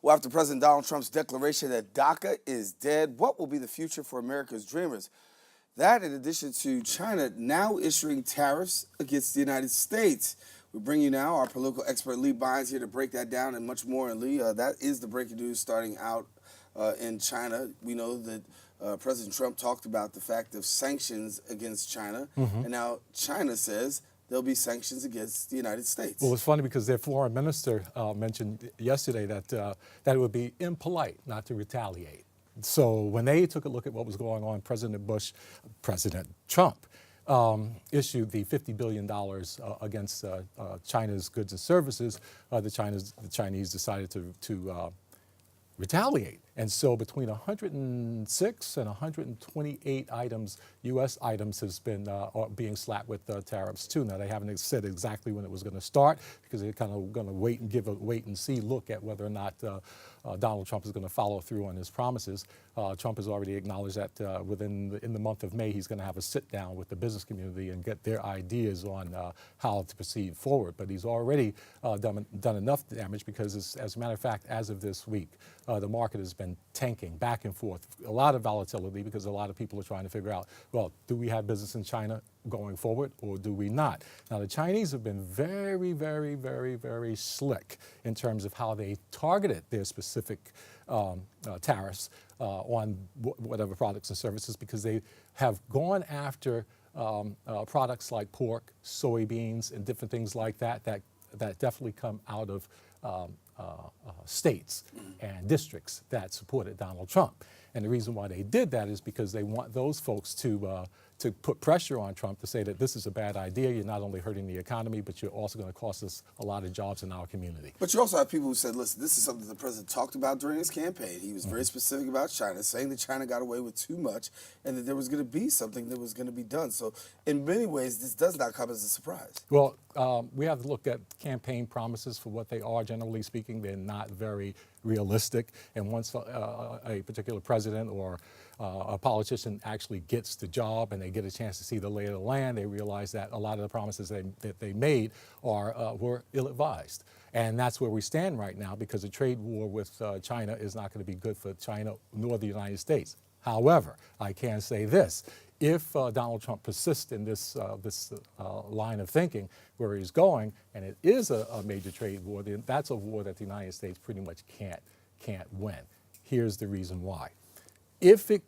Well, after President Donald Trump's declaration that DACA is dead, what will be the future for America's dreamers? That, in addition to China now issuing tariffs against the United States. We bring you now our political expert Lee Bynes here to break that down and much more. And Lee, that is the breaking news starting out in China. We know that President Trump talked about the fact of sanctions against China, and now China says there'll be sanctions against the United States. Well, it's funny because their foreign minister mentioned yesterday that it would be impolite not to retaliate. So when they took a look at what was going on, President Trump issued the $50 billion against China's goods and services. The Chinese decided to retaliate. And so between 106 and 128 items, U.S. items, has been being slapped with tariffs too. Now, they haven't said exactly when it was going to start because they're kind of going to wait and give a wait-and-see look at whether or not Donald Trump is going to follow through on his promises. Trump has already acknowledged that in the month of May, he's going to have a sit-down with the business community and get their ideas on how to proceed forward. But he's already done enough damage because, as a matter of fact, as of this week, the market has been tanking back and forth. A lot of volatility because a lot of people are trying to figure out, well, do we have business in China going forward or do we not? Now, the Chinese have been very, very, very, very slick in terms of how they targeted their specific tariffs on whatever products and services, because they have gone after products like pork, soybeans, and different things like that definitely come out of states and districts that supported Donald Trump. And the reason why they did that is because they want those folks to put pressure on Trump to say that this is a bad idea. You're not only hurting the economy, but you're also going to cost us a lot of jobs in our community. But you also have people who said, listen, this is something the president talked about during his campaign. He was very specific about China, saying that China got away with too much and that there was going to be something that was going to be done. So in many ways, this does not come as a surprise. Well, we have to look at campaign promises for what they are. Generally speaking, they're not very realistic. And once a particular president or a politician actually gets the job and they get a chance to see the lay of the land, they realize that a lot of the promises that they made were ill-advised. And that's where we stand right now, because a trade war with China is not going to be good for China nor the United States. However, I can say this. If Donald Trump persists in this line of thinking where he's going, and it is a major trade war, then that's a war that the United States pretty much can't win. Here's the reason why. If it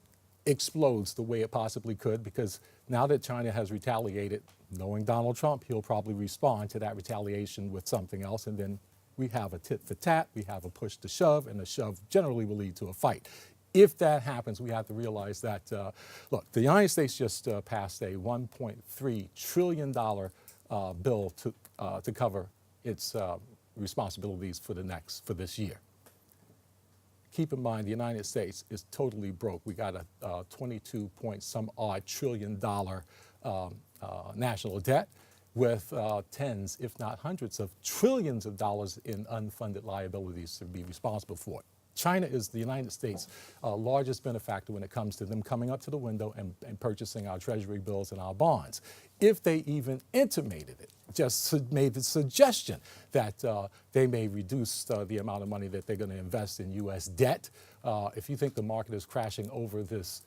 explodes the way it possibly could, because now that China has retaliated, knowing Donald Trump, he'll probably respond to that retaliation with something else, and then we have a tit for tat, we have a push to shove, and the shove generally will lead to a fight. If that happens, we have to realize that, look, the United States just passed a $1.3 trillion bill to cover its responsibilities for this year. Keep in mind, the United States is totally broke. We got a 22 point some odd trillion dollar national debt with tens, if not hundreds of trillions of dollars in unfunded liabilities to be responsible for it. China is the United States' largest benefactor when it comes to them coming up to the window and purchasing our treasury bills and our bonds. If they even intimated it, just made the suggestion that they may reduce the amount of money that they're going to invest in U.S. debt, if you think the market is crashing over this,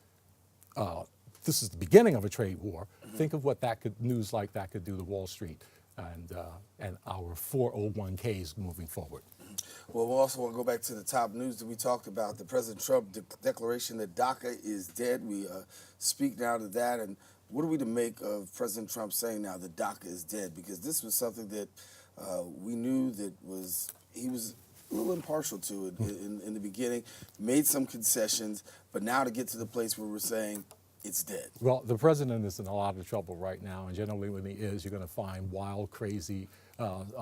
this is the beginning of a trade war, think of what news like that could do to Wall Street and our 401ks moving forward. Well, we also want to go back to the top news that we talked about, the President Trump declaration that DACA is dead. We speak now to that. And what are we to make of President Trump saying now that DACA is dead? Because this was something that we knew that he was a little impartial to it in the beginning, made some concessions, but now to get to the place where we're saying it's dead. Well, the president is in a lot of trouble right now, and generally when he is, you're going to find wild, crazy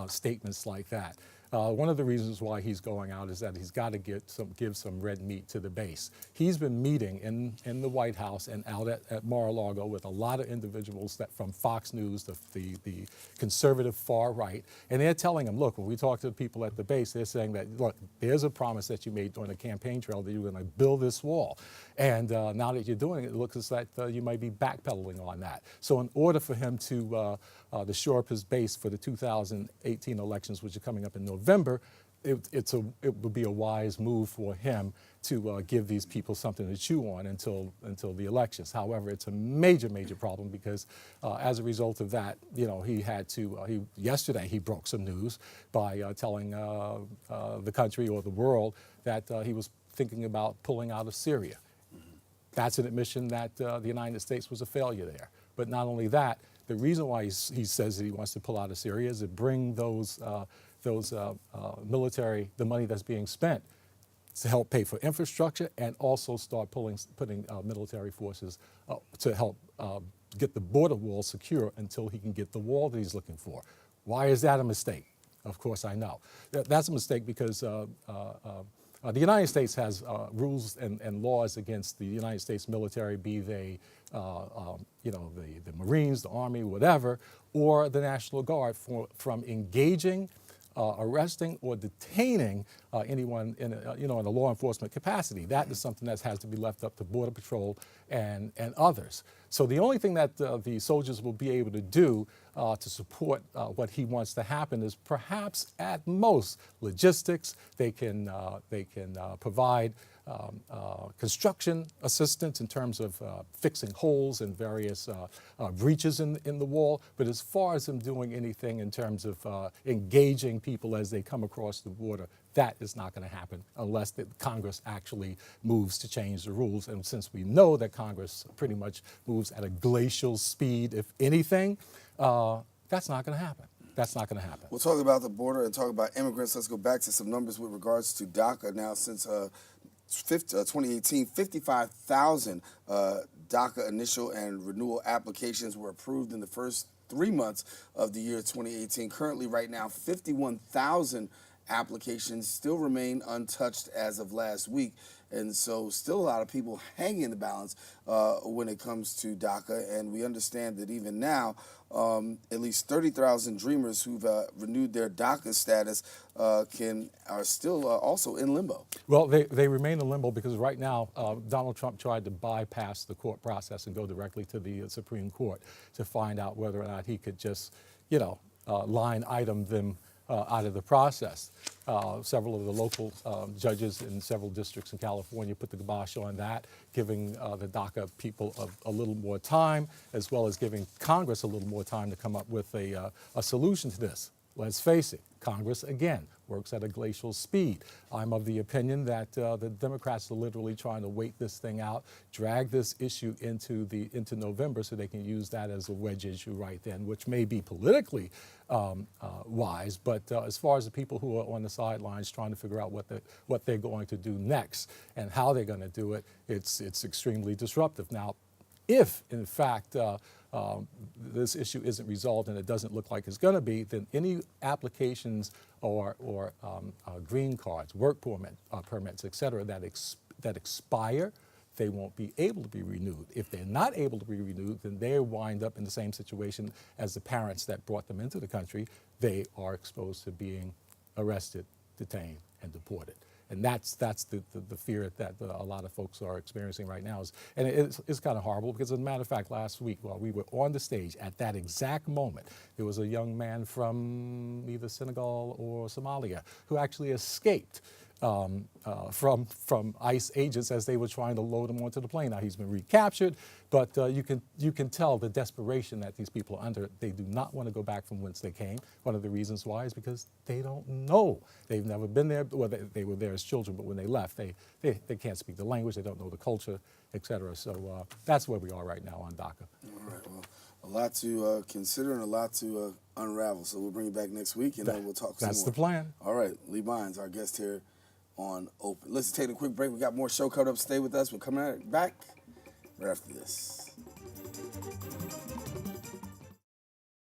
statements like that. One of the reasons why he's going out is that he's got to give some red meat to the base. He's been meeting in the White House and out at Mar-a-Lago with a lot of individuals from Fox News, the conservative far right, and they're telling him, look, when we talk to the people at the base, they're saying that, look, there's a promise that you made during the campaign trail that you're going to build this wall. And now that you're doing it, it looks like you might be backpedaling on that. So in order for him to shore up his base for the 2018 elections, which are coming up in November, it would be a wise move for him to give these people something to chew on until the elections. However, it's a major problem because as a result of that, he had to. Yesterday he broke some news by telling the country or the world that he was thinking about pulling out of Syria. That's an admission that the United States was a failure there. But not only that, the reason why he says that he wants to pull out of Syria is to bring those military, the money that's being spent, to help pay for infrastructure and also start putting military forces to help get the border wall secure until he can get the wall that he's looking for. Why is that a mistake? Of course I know. That's a mistake because the United States has rules and laws against the United States military, be they the Marines, the Army, whatever, or the National Guard from engaging, arresting, or detaining anyone in a law enforcement capacity. That is something that has to be left up to Border Patrol and others. So the only thing that the soldiers will be able to do to support what he wants to happen is perhaps at most logistics. They can provide construction assistance in terms of fixing holes and various breaches in the wall. But as far as them doing anything in terms of engaging people as they come across the border, that is not going to happen unless the Congress actually moves to change the rules. And since we know that Congress pretty much moves at a glacial speed, if anything, that's not going to happen. That's not going to happen. We'll talk about the border and talk about immigrants. Let's go back to some numbers with regards to DACA. Now, since 2018, 55,000 DACA initial and renewal applications were approved in the first 3 months of the year 2018. Currently, right now, 51,000 applications still remain untouched as of last week. And so still a lot of people hanging in the balance when it comes to DACA. And we understand that even now, at least 30,000 Dreamers who've renewed their DACA status are still also in limbo. Well, they remain in limbo because right now Donald Trump tried to bypass the court process and go directly to the Supreme Court to find out whether or not he could just, line item them out of the process. Several of the local judges in several districts in California put the kibosh on that, giving the DACA people a little more time, as well as giving Congress a little more time to come up with a solution to this. Let's face it, Congress, again, works at a glacial speed. I'm of the opinion that the Democrats are literally trying to wait this thing out, drag this issue into November so they can use that as a wedge issue right then, which may be politically wise, but as far as the people who are on the sidelines trying to figure out what they're going to do next and how they're going to do it, it's extremely disruptive. Now, if, in fact, this issue isn't resolved and it doesn't look like it's going to be, then any applications or green cards, work permits, et cetera, that expire, they won't be able to be renewed. If they're not able to be renewed, then they wind up in the same situation as the parents that brought them into the country. They are exposed to being arrested, detained, and deported. And that's the fear that a lot of folks are experiencing right now. And it's kind of horrible because, as a matter of fact, last week while we were on the stage at that exact moment, there was a young man from either Senegal or Somalia who actually escaped from ICE agents as they were trying to load him onto the plane. Now he's been recaptured, but you can tell the desperation that these people are under. They do not want to go back from whence they came. One of the reasons why is because they don't know. They've never been there. Well, they were there as children, but when they left, they can't speak the language. They don't know the culture, et cetera. So that's where we are right now on DACA. All right. Well, a lot to consider and a lot to unravel. So we'll bring you back next week and then we'll talk some more. That's the plan. All right. Lee Bynes, our guest here on Open. Let's take a quick break. We got more show coming up. Stay with us. We're coming back right after this.